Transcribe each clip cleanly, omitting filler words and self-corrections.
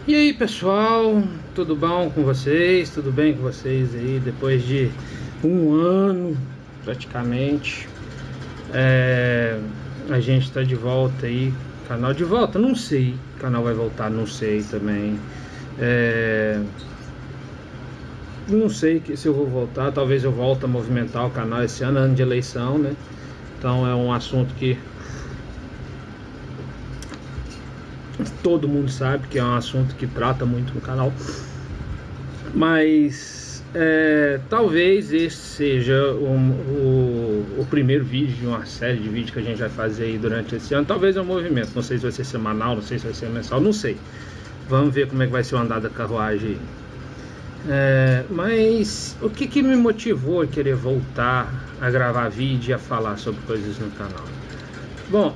E aí pessoal, tudo bom com vocês? Tudo bem com vocês aí? Depois de um ano praticamente, a gente está de volta aí. Canal de volta? Não sei. O canal vai voltar? Não sei também. Não sei se eu vou voltar. Talvez eu volte a movimentar o canal esse ano de eleição, né? Então é um assunto que todo mundo sabe que é um assunto que trata muito no canal, mas talvez esse seja o primeiro vídeo de uma série de vídeos que a gente vai fazer aí durante esse ano. Talvez é um movimento, não sei se vai ser semanal, não sei se vai ser mensal, não sei. Vamos ver como é que vai ser o andar da carruagem aí. Mas o que me motivou a querer voltar a gravar vídeo e a falar sobre coisas no canal? Bom,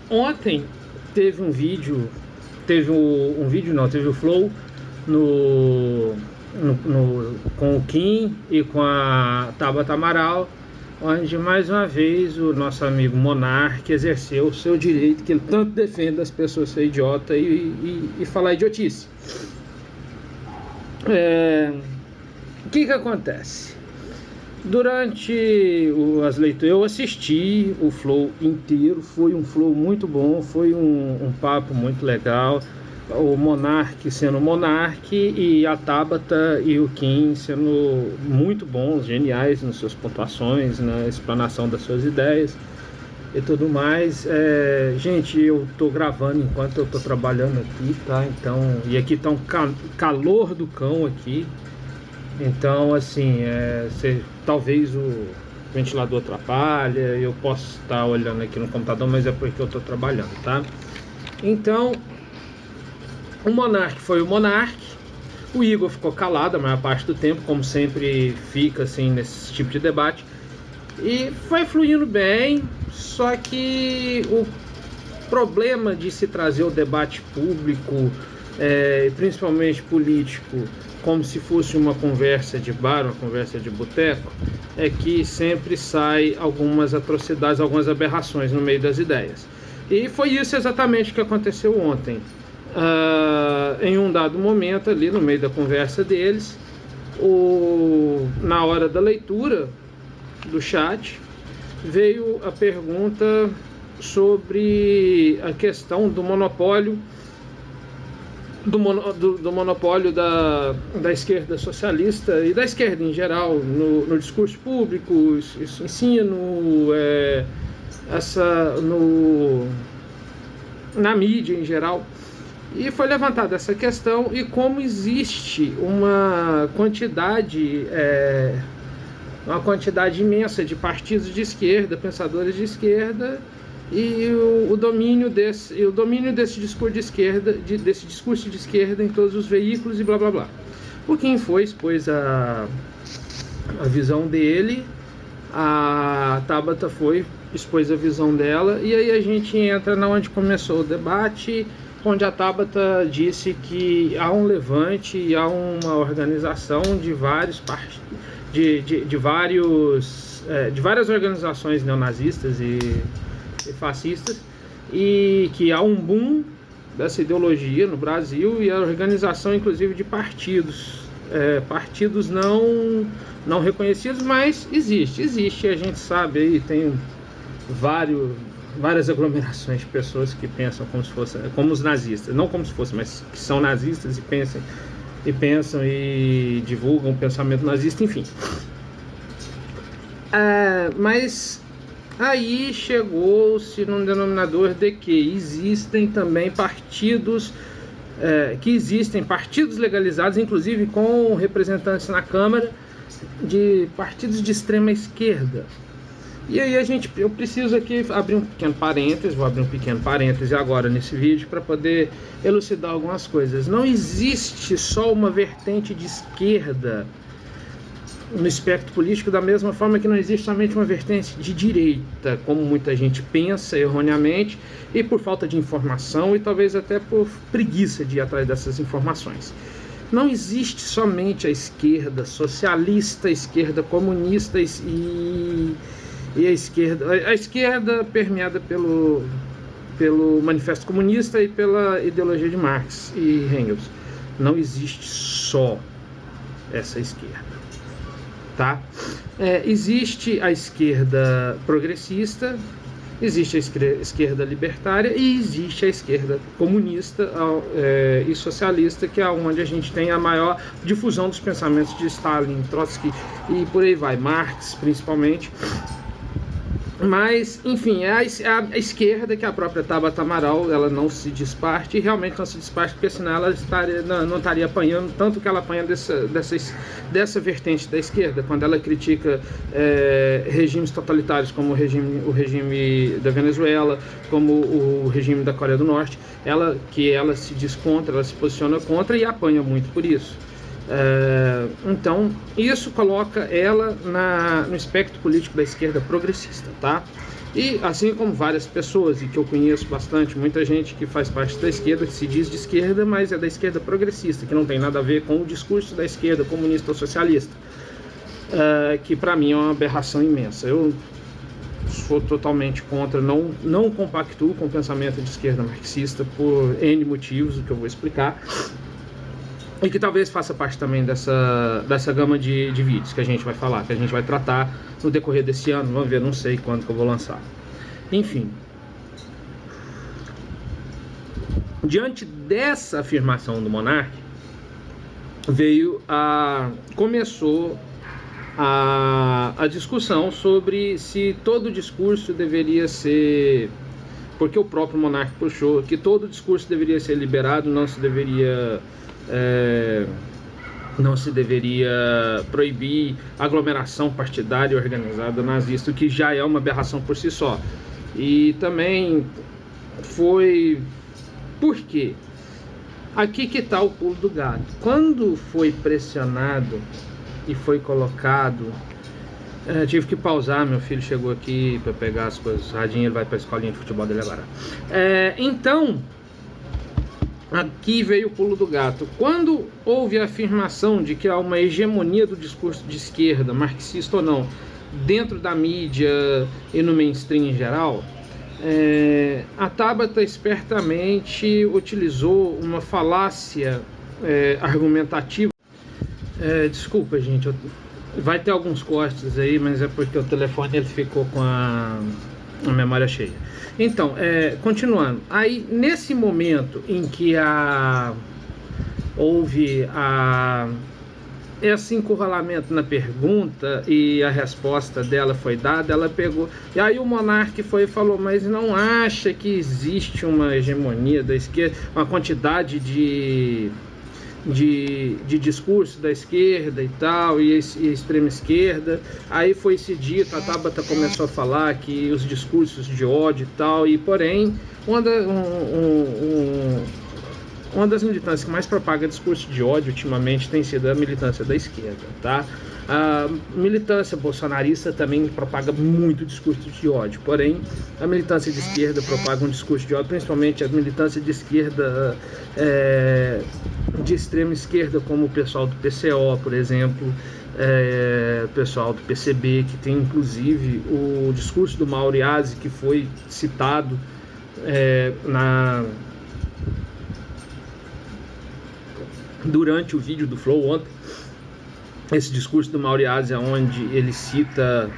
ontem teve um vídeo, teve o Flow com o Kim e com a Tabata Amaral, onde mais uma vez o nosso amigo Monark exerceu o seu direito que ele tanto defende das pessoas ser idiota e falar idiotice. O que acontece? Durante as leituras eu assisti o Flow inteiro, foi um Flow muito bom, foi um papo muito legal. O Monark sendo Monark e a Tabata e o Kim sendo muito bons, geniais nas suas pontuações, na explanação das suas ideias e tudo mais. Gente, eu tô gravando enquanto eu tô trabalhando aqui, tá? Então, e aqui tá um calor do cão aqui. Então, assim, talvez o ventilador atrapalhe, eu posso estar olhando aqui no computador, mas é porque eu estou trabalhando, tá? Então, o Monark foi o Monark, o Igor ficou calado a maior parte do tempo, como sempre fica, assim, nesse tipo de debate, e foi fluindo bem, só que o problema de se trazer o debate público, principalmente político, como se fosse uma conversa de bar, uma conversa de boteco, é que sempre sai algumas atrocidades, algumas aberrações no meio das ideias. E foi isso exatamente que aconteceu ontem. Em um dado momento ali no meio da conversa deles, na hora da leitura do chat, veio a pergunta sobre a questão do monopólio do monopólio da esquerda socialista e da esquerda em geral no discurso público, ensino, na mídia em geral. E foi levantada essa questão e como existe uma quantidade imensa de partidos de esquerda, pensadores de esquerda, e o domínio desse discurso de esquerda, desse discurso de esquerda em todos os veículos e blá blá blá. O Kim expôs a visão dele, a Tabata expôs a visão dela, e aí a gente entra na onde começou o debate, onde a Tabata disse que há um levante e há uma organização de vários de várias organizações neonazistas e fascistas, e que há um boom dessa ideologia no Brasil e a organização inclusive de partidos, partidos não reconhecidos, mas existe, a gente sabe aí, tem várias aglomerações de pessoas que pensam como os nazistas, não como se fossem, mas que são nazistas e pensam e divulgam o pensamento nazista, enfim. Mas aí chegou-se num denominador de que existem também partidos legalizados, inclusive com representantes na Câmara de partidos de extrema esquerda. E aí eu preciso aqui abrir um pequeno parêntese, vou abrir um pequeno parêntese agora nesse vídeo para poder elucidar algumas coisas. Não existe só uma vertente de esquerda no espectro político, da mesma forma que não existe somente uma vertente de direita, como muita gente pensa erroneamente, e por falta de informação e talvez até por preguiça de ir atrás dessas informações. Não existe somente a esquerda socialista, a esquerda comunista e a esquerda permeada pelo Manifesto Comunista e pela ideologia de Marx e Engels. Não existe só essa esquerda, tá? Existe a esquerda progressista, existe a esquerda libertária e existe a esquerda comunista e socialista, que é onde a gente tem a maior difusão dos pensamentos de Stalin, Trotsky e por aí vai, Marx principalmente. Mas, enfim, é a esquerda que a própria Tabata Amaral, ela não se desparte, e realmente não se desparte, porque senão ela não estaria apanhando tanto que ela apanha dessa vertente da esquerda, quando ela critica regimes totalitários, como o regime da Venezuela, como o regime da Coreia do Norte, ela se diz contra, ela se posiciona contra e apanha muito por isso. Então, isso coloca ela no espectro político da esquerda progressista, tá? E assim como várias pessoas, e que eu conheço bastante, muita gente que faz parte da esquerda, que se diz de esquerda, mas é da esquerda progressista, que não tem nada a ver com o discurso da esquerda comunista ou socialista, que para mim é uma aberração imensa. Eu sou totalmente contra, não compactuo com o pensamento de esquerda marxista por N motivos, o que eu vou explicar. E que talvez faça parte também dessa gama de vídeos que a gente vai falar, que a gente vai tratar no decorrer desse ano. Vamos ver, não sei quando que eu vou lançar. Enfim. Diante dessa afirmação do Monark, começou a discussão sobre se todo discurso deveria ser... Porque o próprio Monark puxou que todo discurso deveria ser liberado, não se deveria proibir aglomeração partidária organizada nazista, o que já é uma aberração por si só. E também foi... Por quê? Aqui que está o pulo do gato. Quando foi pressionado e foi colocado... tive que pausar, meu filho chegou aqui para pegar as coisas. Radinho, ele vai para a escolinha de futebol dele agora. Então... Aqui veio o pulo do gato. Quando houve a afirmação de que há uma hegemonia do discurso de esquerda, marxista ou não, dentro da mídia e no mainstream em geral, a Tabata espertamente utilizou uma falácia argumentativa. Desculpa, gente, vai ter alguns cortes aí, mas é porque o telefone ele ficou com a memória cheia. Então, continuando, aí nesse momento em que houve esse encurralamento na pergunta e a resposta dela foi dada, ela pegou, e aí o Monark foi e falou, mas não acha que existe uma hegemonia da esquerda, uma quantidade de discurso da esquerda e tal, e extrema esquerda. Aí foi esse dito, a Tabata começou a falar que os discursos de ódio e tal, e porém uma das militâncias que mais propaga discurso de ódio ultimamente tem sido a militância da esquerda, tá? A militância bolsonarista também propaga muito discurso de ódio, porém a militância de esquerda propaga um discurso de ódio, principalmente a militância de esquerda de extrema esquerda, como o pessoal do PCO, por exemplo, o pessoal do PCB, que tem inclusive o discurso do Mauriase, que foi citado durante o vídeo do Flow ontem. Esse discurso do Mauriase, onde ele cita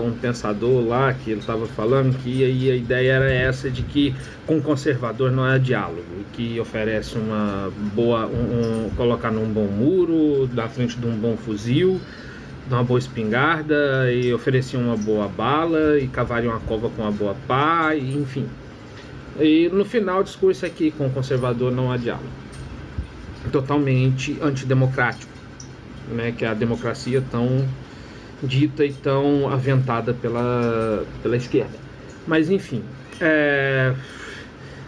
um pensador lá, que ele estava falando que aí a ideia era essa de que com conservador não há diálogo, que oferece uma boa, colocar num bom muro, na frente de um bom fuzil, de uma boa espingarda, e oferecia uma boa bala, e cavaria uma cova com uma boa pá, e, enfim. E no final o discurso é que com conservador não há diálogo. Totalmente antidemocrático, né, que é a democracia tão dita e tão aventada pela esquerda. Mas enfim,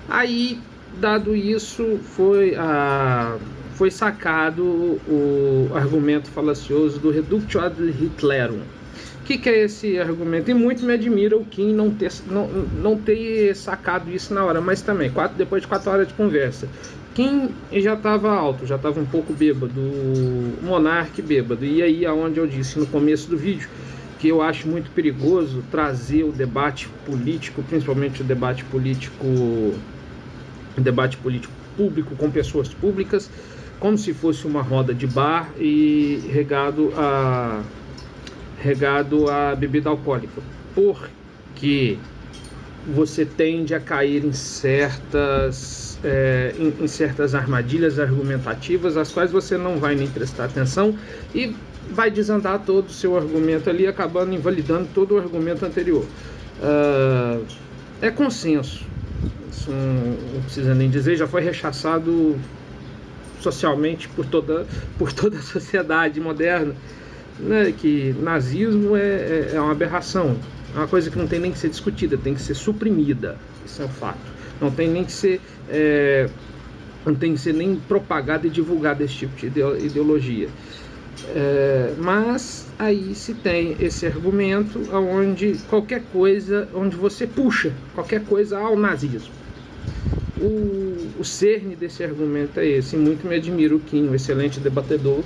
aí dado isso foi sacado o argumento falacioso do Reductio ad Hitlerum. O que é esse argumento? E muito me admira o Kim não ter sacado isso na hora, mas também, depois de 4 horas de conversa, Kim já estava alto, já estava um pouco bêbado, o Monark bêbado, e aí aonde eu disse no começo do vídeo que eu acho muito perigoso trazer o debate político, principalmente o debate político público com pessoas públicas, como se fosse uma roda de bar e regado a bebida alcoólica, porque você tende a cair em certas armadilhas argumentativas, às quais você não vai nem prestar atenção e vai desandar todo o seu argumento ali, acabando invalidando todo o argumento anterior. É consenso, isso não precisa nem dizer, já foi rechaçado socialmente por toda a sociedade moderna, né, que nazismo é uma aberração, é uma coisa que não tem nem que ser discutida, tem que ser suprimida, isso é um fato, não tem nem que ser nem propagada e divulgada esse tipo de ideologia. Mas aí se tem esse argumento onde qualquer coisa, onde você puxa qualquer coisa ao nazismo. O cerne desse argumento é esse. Muito me admira o Kim, um excelente debatedor,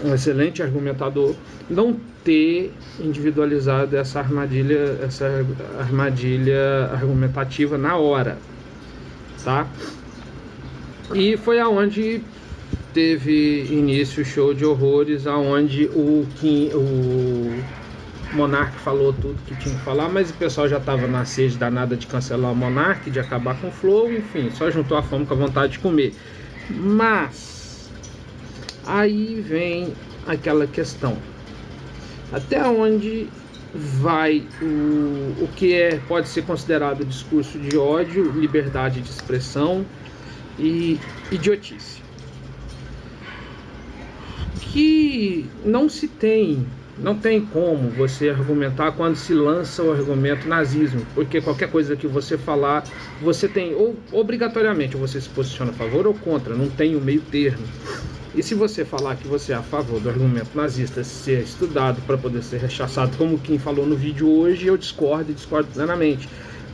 um excelente argumentador, não ter individualizado essa armadilha argumentativa na hora, tá? E foi aonde teve início o show de horrores, aonde o Monark falou tudo que tinha que falar, mas o pessoal já estava na sede danada de cancelar o Monark, de acabar com o Flow, enfim, só juntou a fome com a vontade de comer. Mas aí vem aquela questão: até onde vai o que pode ser considerado discurso de ódio, liberdade de expressão e idiotice? Que não tem como você argumentar quando se lança o argumento nazismo, porque qualquer coisa que você falar, você tem, ou obrigatoriamente, você se posiciona a favor ou contra, não tem o meio termo. E se você falar que você é a favor do argumento nazista ser estudado para poder ser rechaçado, como quem falou no vídeo hoje, eu discordo plenamente,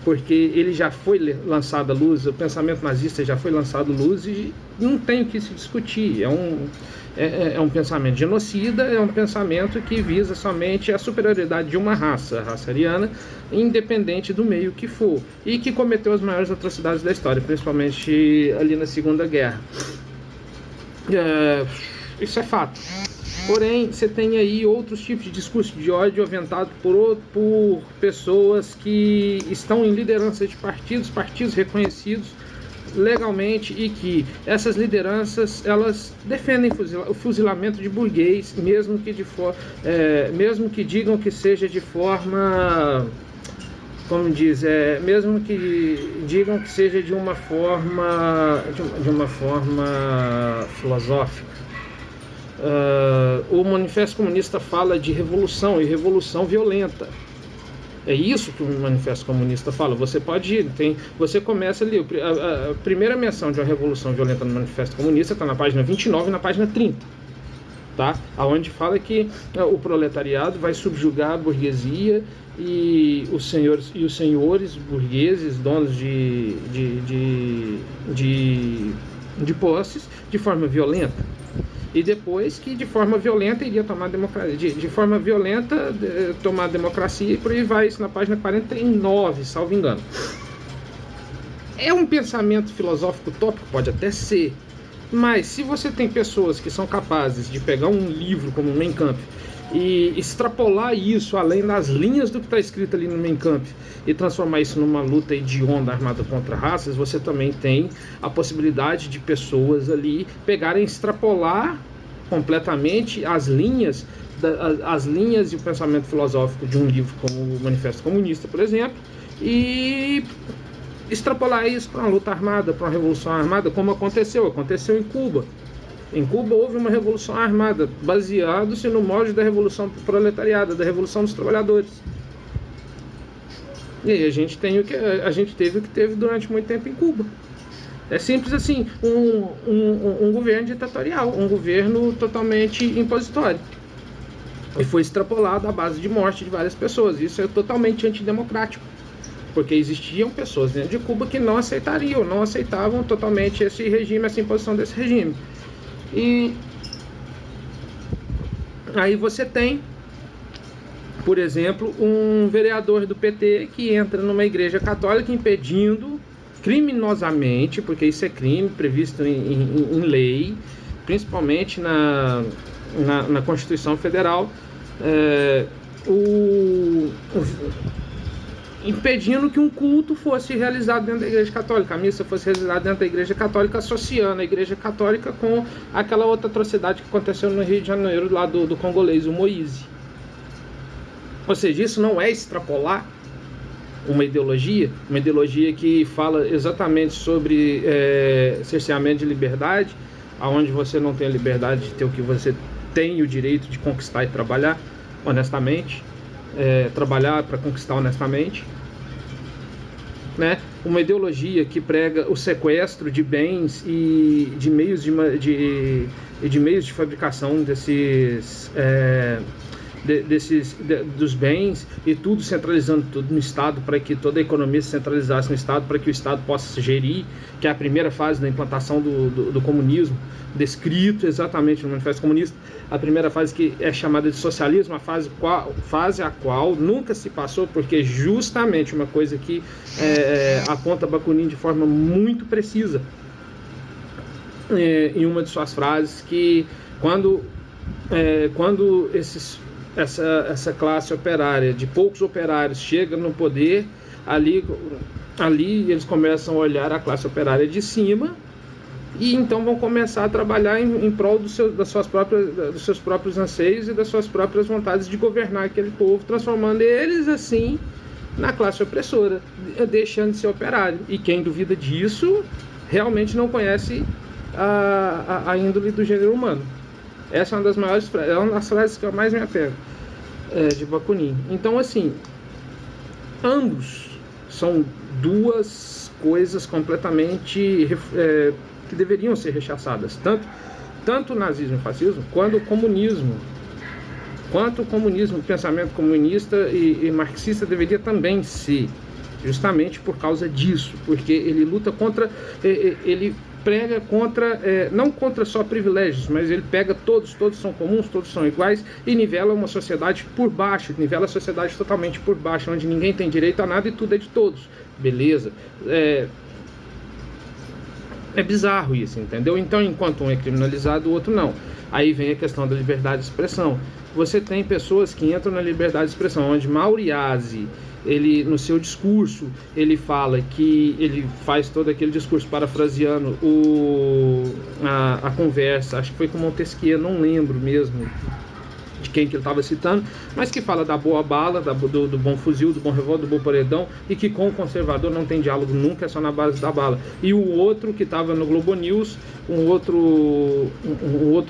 porque ele já foi lançado à luz, o pensamento nazista já foi lançado à luz e não tem o que se discutir. É um pensamento genocida, é um pensamento que visa somente a superioridade de uma raça, a raça ariana, independente do meio que for, e que cometeu as maiores atrocidades da história, principalmente ali na Segunda Guerra. Isso é fato. Porém, você tem aí outros tipos de discurso de ódio aventado por pessoas que estão em liderança de partidos reconhecidos legalmente, e que essas lideranças, elas defendem o fuzilamento de burguês, mesmo que digam que seja de forma, como diz, mesmo que digam que seja de uma forma filosófica. O Manifesto Comunista fala de revolução e revolução violenta. É isso que o Manifesto Comunista fala. Você começa ali, a primeira menção de uma revolução violenta no Manifesto Comunista está na página 29 e na página 30, tá? Onde fala que o proletariado vai subjugar a burguesia e os senhores burgueses, donos de posses, de forma violenta. E depois que de forma violenta iria tomar tomar democracia, e por aí vai, isso na página 49, salvo engano. É um pensamento filosófico utópico? Pode até ser, mas se você tem pessoas que são capazes de pegar um livro como o Mein Kampf e extrapolar isso além das linhas do que está escrito ali no Mein Kampf e transformar isso numa luta hedionda armada contra raças, você também tem a possibilidade de pessoas ali pegarem e extrapolar completamente as linhas e o pensamento filosófico de um livro como o Manifesto Comunista, por exemplo, e extrapolar isso para uma luta armada, para uma revolução armada, como aconteceu em Cuba. Em Cuba houve uma revolução armada, baseado-se no molde da revolução proletariada, da revolução dos trabalhadores. E aí a gente teve o que teve durante muito tempo em Cuba. É simples assim, um governo ditatorial, um governo totalmente impositório. E foi extrapolado à base de morte de várias pessoas. Isso é totalmente antidemocrático, porque existiam pessoas dentro de Cuba que não aceitavam totalmente esse regime, essa imposição desse regime. E aí você tem Por exemplo, um vereador do PT que entra numa igreja católica impedindo criminosamente, porque isso é crime previsto em lei, principalmente na Constituição Federal, impedindo que um culto fosse realizado dentro da Igreja Católica, a missa fosse realizada dentro da Igreja Católica, associando a Igreja Católica com aquela outra atrocidade que aconteceu no Rio de Janeiro, lá do congolês, o Moise. Ou seja, isso não é extrapolar uma ideologia que fala exatamente sobre cerceamento de liberdade, onde você não tem a liberdade de ter o que você tem o direito de conquistar e trabalhar honestamente, trabalhar para conquistar honestamente, né? Uma ideologia que prega o sequestro de bens e de meios de fabricação dos bens, e tudo centralizando tudo no Estado, para que toda a economia se centralizasse no Estado, para que o Estado possa gerir, que é a primeira fase da implantação do comunismo, descrito exatamente no Manifesto Comunista, a primeira fase que é chamada de socialismo, a fase a qual nunca se passou, porque justamente uma coisa que aponta Bakunin de forma muito precisa em uma de suas frases, que quando essa classe operária, de poucos operários, chega no poder, ali eles começam a olhar a classe operária de cima, e então vão começar a trabalhar em prol dos seus próprios anseios e das suas próprias vontades de governar aquele povo, transformando eles assim na classe opressora, deixando de ser operário. E quem duvida disso realmente não conhece a índole do gênero humano. Essa é uma das maiores frases, é uma das frases que eu mais me apego de Bakunin. Então, assim, ambos são duas coisas completamente que deveriam ser rechaçadas, tanto o nazismo e o fascismo, quanto o comunismo. O pensamento comunista e marxista deveria também ser, justamente por causa disso, porque ele luta contra, ele prega contra, não contra só privilégios, mas ele pega todos são comuns, todos são iguais, e nivela uma sociedade por baixo, nivela a sociedade totalmente por baixo, onde ninguém tem direito a nada e tudo é de todos. Beleza? É bizarro isso, entendeu? Então, enquanto um é criminalizado, o outro não. Aí vem a questão da liberdade de expressão. Você tem pessoas que entram na liberdade de expressão, onde Mauriazi, ele, no seu discurso, ele fala que ele faz todo aquele discurso parafraseando a conversa, acho que foi com Montesquieu, não lembro mesmo de quem que ele estava citando, mas que fala da boa bala, do bom fuzil, do bom revólver, do bom paredão, e que com o conservador não tem diálogo nunca, é só na base da bala. E o outro que estava no Globo News, um outro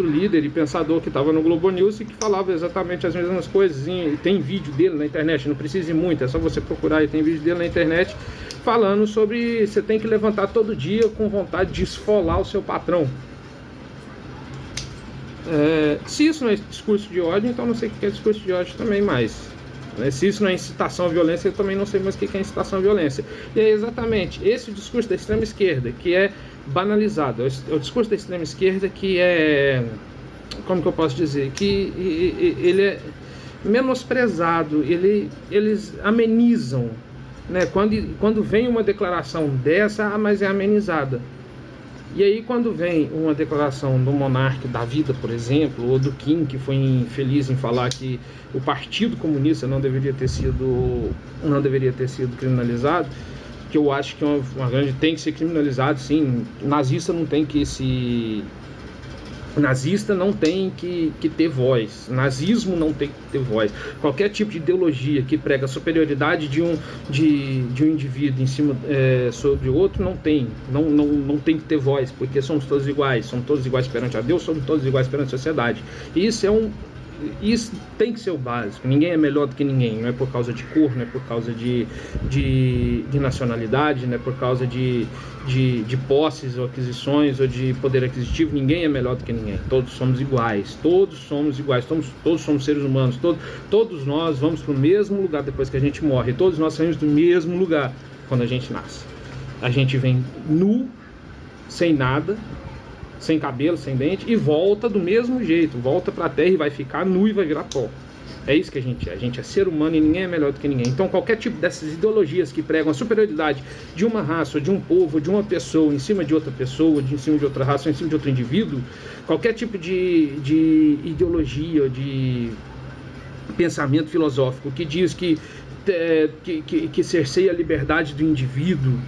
líder e pensador que estava no Globo News e que falava exatamente as mesmas coisas, e tem vídeo dele na internet, não precisa ir muito, é só você procurar, e tem vídeo dele na internet falando sobre você tem que levantar todo dia com vontade de esfolar o seu patrão. Se isso não é discurso de ódio, então não sei o que é discurso de ódio também mais. Se isso não é incitação à violência, eu também não sei mais o que é incitação à violência. E é exatamente esse o discurso da extrema esquerda, que é banalizado. É o discurso da extrema esquerda que é, como que eu posso dizer, que ele é menosprezado, eles amenizam, né? Quando vem uma declaração dessa, mas é amenizada. E aí, quando vem uma declaração do monarca da vida, por exemplo, ou do Kim, que foi infeliz em falar que o Partido Comunista não deveria ter sido criminalizado, que eu acho que uma grande tem que ser criminalizado, sim. Nazista não tem que ter voz. Nazismo não tem que ter voz. Qualquer tipo de ideologia que prega a superioridade de um indivíduo em cima sobre o outro não tem que ter voz, porque somos todos iguais perante a Deus, somos todos iguais perante a sociedade. E isso tem que ser o básico. Ninguém é melhor do que ninguém, não é por causa de cor, não é por causa de nacionalidade, não é por causa de posses ou aquisições ou de poder aquisitivo. Ninguém é melhor do que ninguém. Todos somos iguais, todos somos seres humanos, todos nós vamos para o mesmo lugar depois que a gente morre, todos nós saímos do mesmo lugar quando a gente nasce. A gente vem nu, sem nada, sem cabelo, sem dente, e volta do mesmo jeito, volta para a terra e vai ficar nu e vai virar pó. É isso que a gente é ser humano e ninguém é melhor do que ninguém. Então qualquer tipo dessas ideologias que pregam a superioridade de uma raça, ou de um povo, ou de uma pessoa em cima de outra pessoa, em cima de outra raça, ou em cima de outro indivíduo, qualquer tipo de ideologia, de pensamento filosófico que diz que cerceia a liberdade do indivíduo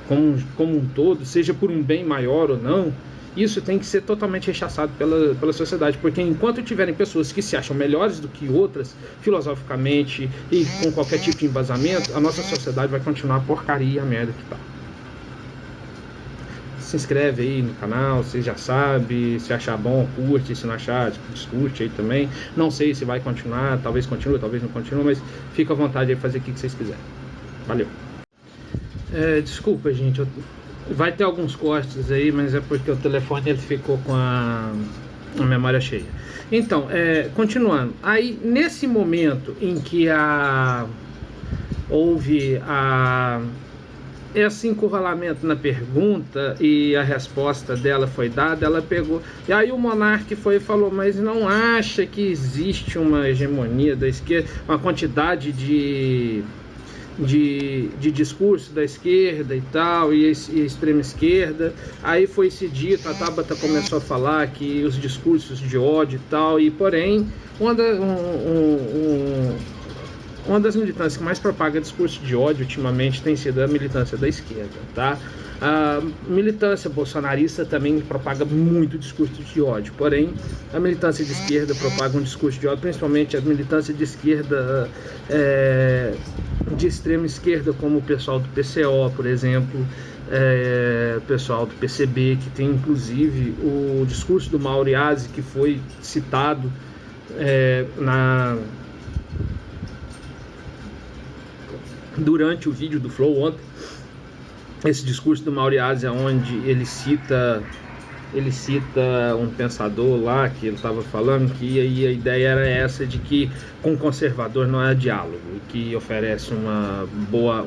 como um todo, seja por um bem maior ou não, isso tem que ser totalmente rechaçado pela sociedade, porque enquanto tiverem pessoas que se acham melhores do que outras, filosoficamente e com qualquer tipo de embasamento, a nossa sociedade vai continuar a porcaria e a merda que tá. Se inscreve aí no canal, você já sabe, se achar bom, curte, se não achar, discute aí também. Não sei se vai continuar, talvez continue, talvez não continue, mas fica à vontade de fazer o que vocês quiserem. Valeu. Desculpa, gente, vai ter alguns cortes aí, mas é porque o telefone ele ficou com a memória cheia. Então, continuando. Aí, nesse momento em que houve esse encurralamento na pergunta e a resposta dela foi dada, ela pegou. E aí o monarca foi e falou: mas não acha que existe uma hegemonia da esquerda, uma quantidade de discurso da esquerda e tal, e extrema esquerda. Aí foi esse dito, a Tabata começou a falar que os discursos de ódio e tal, e porém, uma das militâncias que mais propaga discurso de ódio ultimamente tem sido a militância da esquerda, tá? A militância bolsonarista também propaga muito discurso de ódio, porém a militância de esquerda propaga um discurso de ódio, principalmente a militância de esquerda, de extrema esquerda, como o pessoal do PCO, por exemplo, o pessoal do PCB, que tem inclusive o discurso do Mauro Iazzi, que foi citado durante o vídeo do Flow ontem. Esse discurso do Mauro Iazzi, onde ele cita um pensador lá, que ele estava falando que aí a ideia era essa de que com conservador não é diálogo, que oferece uma boa,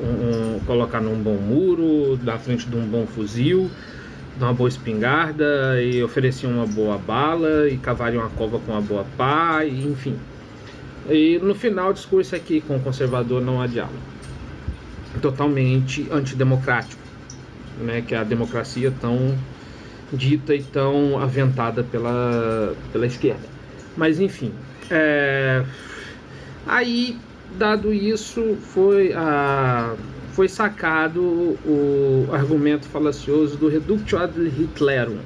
colocar num bom muro, na frente de um bom fuzil, de uma boa espingarda, e oferecia uma boa bala, e cavaria uma cova com uma boa pá, e, enfim. E no final o discurso aqui, com conservador não há diálogo. Totalmente antidemocrático, né, que é a democracia tão dita e tão aventada pela esquerda. Mas enfim, aí, dado isso, foi sacado o argumento falacioso do Reductio ad Hitlerum.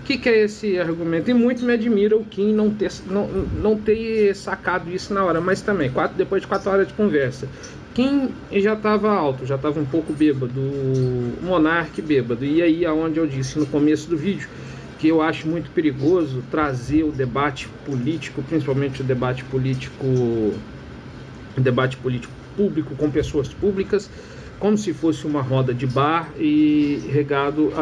O que é esse argumento? E muito me admira o Kim não ter sacado isso na hora, mas também, depois de 4 horas de conversa, Kim já estava alto, já estava um pouco bêbado, o monarca bêbado, e aí aonde eu disse no começo do vídeo que eu acho muito perigoso trazer o debate político, principalmente o debate político público com pessoas públicas, como se fosse uma roda de bar e regado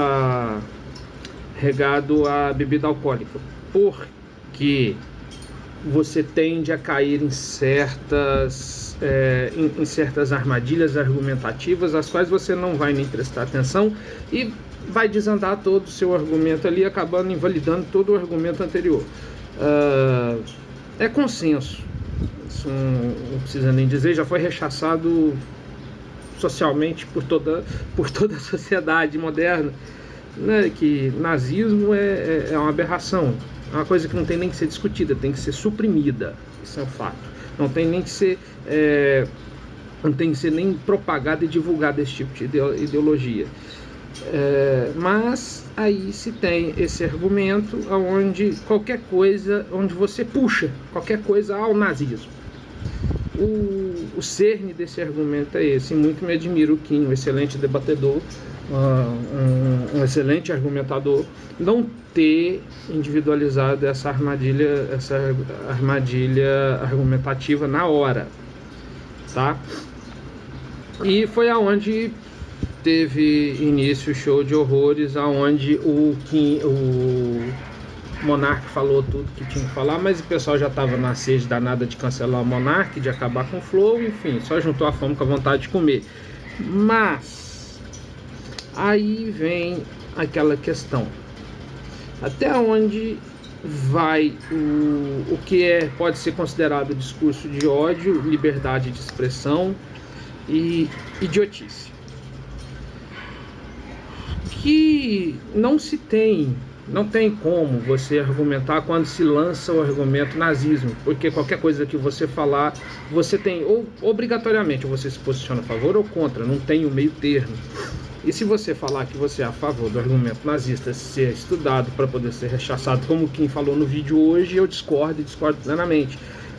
a bebida alcoólica, porque você tende a cair em certas armadilhas argumentativas, às quais você não vai nem prestar atenção e vai desandar todo o seu argumento ali, acabando invalidando todo o argumento anterior. É consenso, isso não precisa nem dizer, já foi rechaçado socialmente por toda a sociedade moderna, né, que nazismo é uma aberração, é uma coisa que não tem nem que ser discutida, tem que ser suprimida, isso é um fato, não tem nem que ser nem propagada e divulgada esse tipo de ideologia. Mas aí se tem esse argumento onde qualquer coisa, onde você puxa qualquer coisa ao nazismo. O cerne desse argumento é esse, e muito me admira o Kim, um excelente debatedor, um excelente argumentador, não ter individualizado essa armadilha argumentativa na hora, tá? E foi aonde teve início o show de horrores, aonde o Monark falou tudo que tinha que falar, mas o pessoal já estava na sede danada de cancelar o Monark, de acabar com o Flow, enfim, só juntou a fome com a vontade de comer. Mas aí vem aquela questão: até onde vai o que pode ser considerado discurso de ódio, liberdade de expressão e idiotice. Que não tem como você argumentar quando se lança o argumento nazismo, porque qualquer coisa que você falar, você tem, ou obrigatoriamente, você se posiciona a favor ou contra, não tem o meio termo. E se você falar que você é a favor do argumento nazista ser estudado para poder ser rechaçado, como quem falou no vídeo hoje, eu discordo plenamente.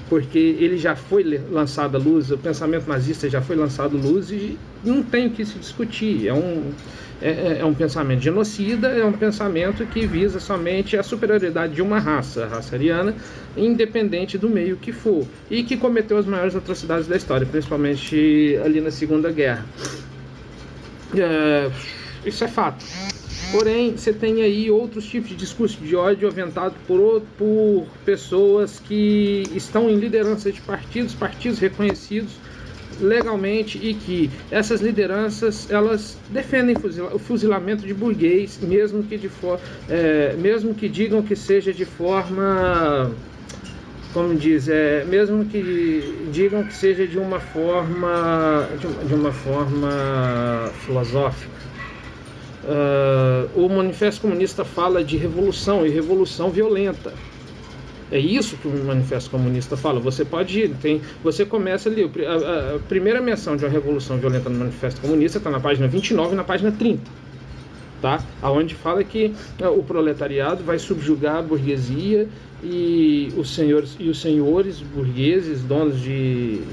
Porque ele já foi lançado à luz, o pensamento nazista já foi lançado à luz e não tem o que se discutir. É um pensamento genocida, é um pensamento que visa somente a superioridade de uma raça, a raça ariana, independente do meio que for, e que cometeu as maiores atrocidades da história, principalmente ali na Segunda Guerra. Isso é fato. Porém, você tem aí outros tipos de discurso de ódio aventado por pessoas que estão em liderança de partidos reconhecidos legalmente, e que essas lideranças, elas defendem o fuzilamento de burguês, mesmo que digam que seja de forma, como diz, mesmo que digam que seja de uma forma filosófica. O Manifesto Comunista fala de revolução, e revolução violenta. É isso que o Manifesto Comunista fala. Você começa ali, a primeira menção de uma revolução violenta no Manifesto Comunista está na página 29 e na página 30, tá? Onde fala que o proletariado vai subjugar a burguesia e os senhores burgueses, donos de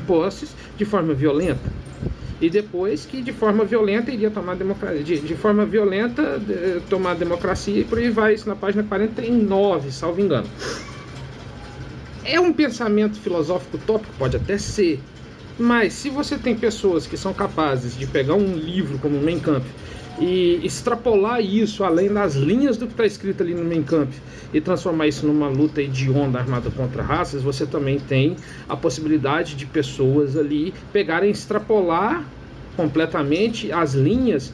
posses, de forma violenta. E depois que de forma violenta iria tomar democracia, tomar a democracia, e por aí vai, isso na página 49, salvo engano. É um pensamento filosófico utópico? Pode até ser, mas se você tem pessoas que são capazes de pegar um livro como o Mein Kampf e extrapolar isso além das linhas do que está escrito ali no Mein Kampf e transformar isso numa luta hedionda armada contra raças, você também tem a possibilidade de pessoas ali pegarem e extrapolar completamente as linhas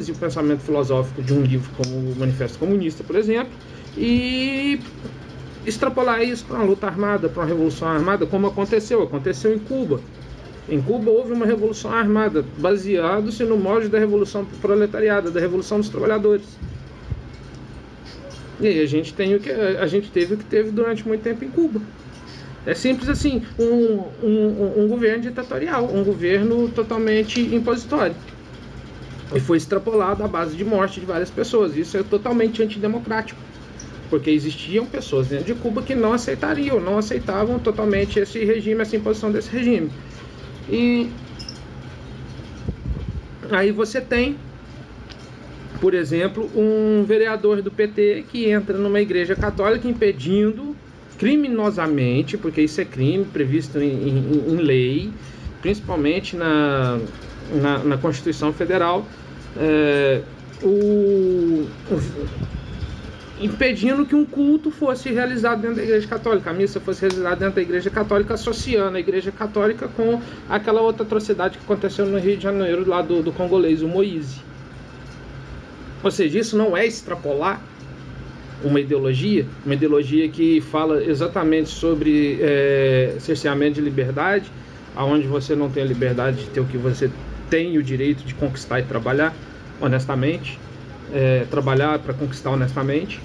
e o pensamento filosófico de um livro como o Manifesto Comunista, por exemplo, e extrapolar isso para uma luta armada, para uma revolução armada, como aconteceu em Cuba. Em Cuba houve uma revolução armada, baseado-se no molde da revolução proletariada, da revolução dos trabalhadores. E aí a gente teve o que teve durante muito tempo em Cuba. É simples assim, um governo ditatorial, um governo totalmente impositório. E foi extrapolado à base de morte de várias pessoas. Isso é totalmente antidemocrático, porque existiam pessoas dentro de Cuba que não aceitavam totalmente esse regime, essa imposição desse regime. E aí você tem, por exemplo, um vereador do PT que entra numa igreja católica impedindo criminosamente, porque isso é crime previsto em lei, principalmente na Constituição Federal, impedindo que um culto fosse realizado dentro da Igreja Católica, a missa fosse realizada dentro da Igreja Católica, associando a Igreja Católica com aquela outra atrocidade que aconteceu no Rio de Janeiro, lá do congolês, o Moise. Ou seja, isso não é extrapolar uma ideologia que fala exatamente sobre cerceamento de liberdade, aonde você não tem a liberdade de ter o que você tem o direito de conquistar e trabalhar honestamente, trabalhar para conquistar honestamente,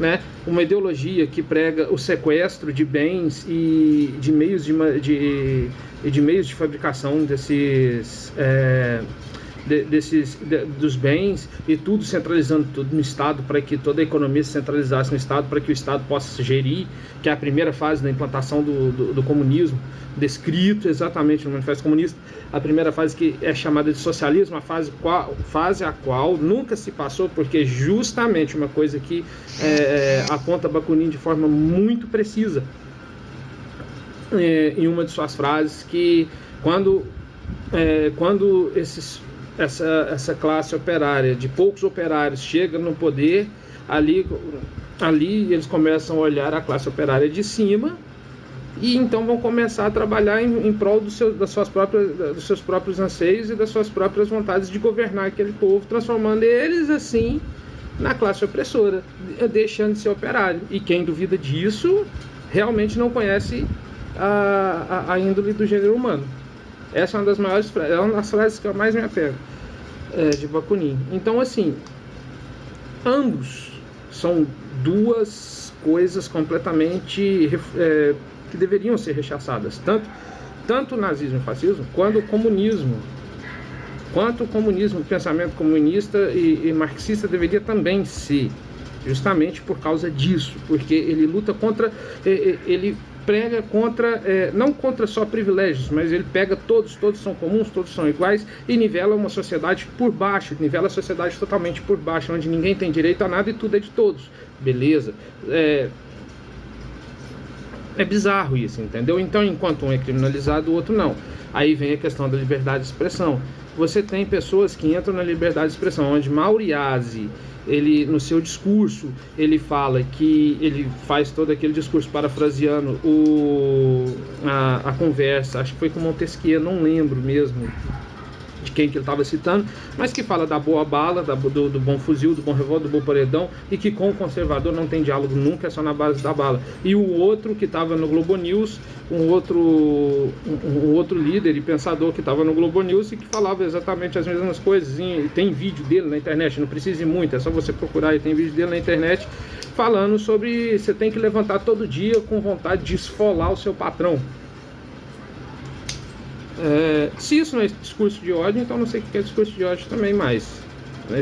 né? Uma ideologia que prega o sequestro de bens e de meios de fabricação dos bens, e tudo centralizando tudo no Estado, para que toda a economia se centralizasse no Estado, para que o Estado possa gerir, que é a primeira fase da implantação do comunismo, descrito exatamente no Manifesto Comunista, a primeira fase, que é chamada de socialismo, a fase a qual nunca se passou, porque justamente uma coisa que aponta Bakunin de forma muito precisa em uma de suas frases, que quando essa classe operária de poucos operários chega no poder, ali eles começam a olhar a classe operária de cima e então vão começar a trabalhar em prol dos seus próprios anseios e das suas próprias vontades de governar aquele povo, transformando eles assim na classe opressora, deixando de ser operário. E quem duvida disso realmente não conhece a índole do gênero humano. Essa é uma das maiores frases, é uma das frases que eu mais me apego de Bakunin. Então, assim, ambos são duas coisas completamente que deveriam ser rechaçadas, tanto o nazismo e o fascismo, quanto o comunismo. O pensamento comunista e marxista deveria também ser, justamente por causa disso, porque ele luta contra, ele prega contra, não contra só privilégios, mas ele pega todos são comuns, todos são iguais, e nivela uma sociedade por baixo, nivela a sociedade totalmente por baixo, onde ninguém tem direito a nada e tudo é de todos. Beleza. É bizarro isso, entendeu? Então, enquanto um é criminalizado, o outro não. Aí vem a questão da liberdade de expressão. Você tem pessoas que entram na liberdade de expressão, onde Mauriazi, ele, no seu discurso, ele fala que ele faz todo aquele discurso parafraseando a conversa, acho que foi com Montesquieu, não lembro mesmo de quem que ele estava citando, mas que fala da boa bala, do bom fuzil, do bom revólver, do bom paredão, e que com o conservador não tem diálogo nunca, é só na base da bala. E o outro que estava no Globo News, um outro líder e pensador que estava no Globo News e que falava exatamente as mesmas coisas. E tem vídeo dele na internet, não precisa ir muito, é só você procurar, e tem vídeo dele na internet falando sobre você tem que levantar todo dia com vontade de esfolar o seu patrão. Se isso não é discurso de ódio, então não sei o que é discurso de ódio também mais.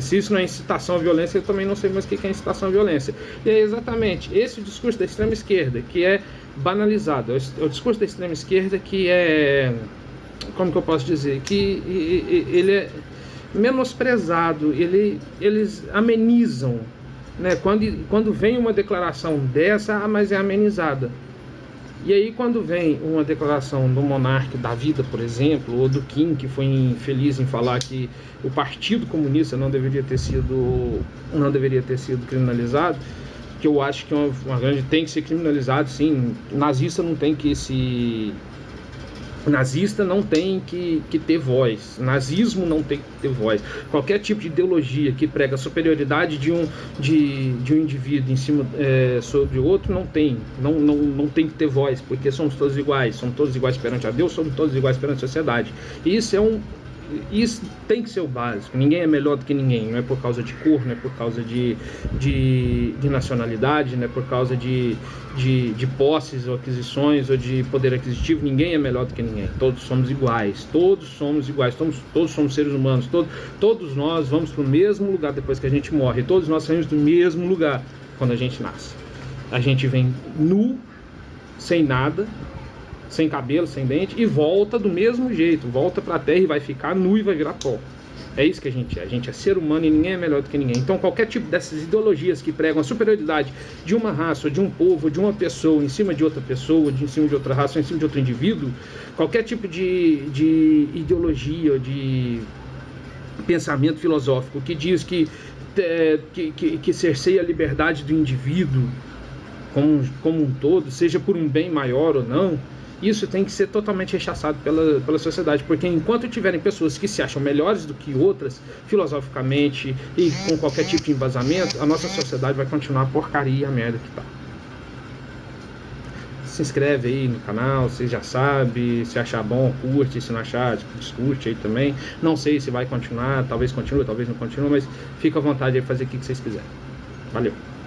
Se isso não é incitação à violência, eu também não sei mais o que é incitação à violência. E é exatamente esse discurso da extrema esquerda que é banalizado. É o discurso da extrema esquerda que é, como que eu posso dizer, que ele é menosprezado, eles amenizam, né? Quando vem uma declaração dessa, mas é amenizada. E aí quando vem uma declaração do monarca da vida, por exemplo, ou do Kim, que foi infeliz em falar que o Partido Comunista não deveria ter sido criminalizado, que eu acho que uma grande tem que ser criminalizado, sim. Nazista não tem que ter voz. Nazismo não tem que ter voz. Qualquer tipo de ideologia que prega a superioridade de um indivíduo em cima sobre o outro não tem que ter voz, porque somos todos iguais perante a Deus, somos todos iguais perante a sociedade. E isso tem que ser o básico. Ninguém é melhor do que ninguém, não é por causa de cor, não é por causa de nacionalidade, não é por causa de posses ou aquisições ou de poder aquisitivo. Ninguém é melhor do que ninguém. Todos somos iguais, todos somos seres humanos, todos nós vamos para o mesmo lugar depois que a gente morre, todos nós saímos do mesmo lugar quando a gente nasce. A gente vem nu, sem nada, sem cabelo, sem dente, e volta do mesmo jeito, volta para a terra e vai ficar nu e vai virar pó. É isso que a gente é ser humano e ninguém é melhor do que ninguém. Então qualquer tipo dessas ideologias que pregam a superioridade de uma raça, ou de um povo, ou de uma pessoa em cima de outra pessoa, em cima de outra raça, ou em cima de outro indivíduo, qualquer tipo de ideologia, ou de pensamento filosófico que diz que cerceia a liberdade do indivíduo como um todo, seja por um bem maior ou não, isso tem que ser totalmente rechaçado pela sociedade, porque enquanto tiverem pessoas que se acham melhores do que outras, filosoficamente e com qualquer tipo de embasamento, a nossa sociedade vai continuar a porcaria e a merda que tá. Se inscreve aí no canal, você já sabe, se achar bom, curte, se não achar, discute aí também. Não sei se vai continuar, talvez continue, talvez não continue, mas fica à vontade aí de fazer o que vocês quiserem. Valeu!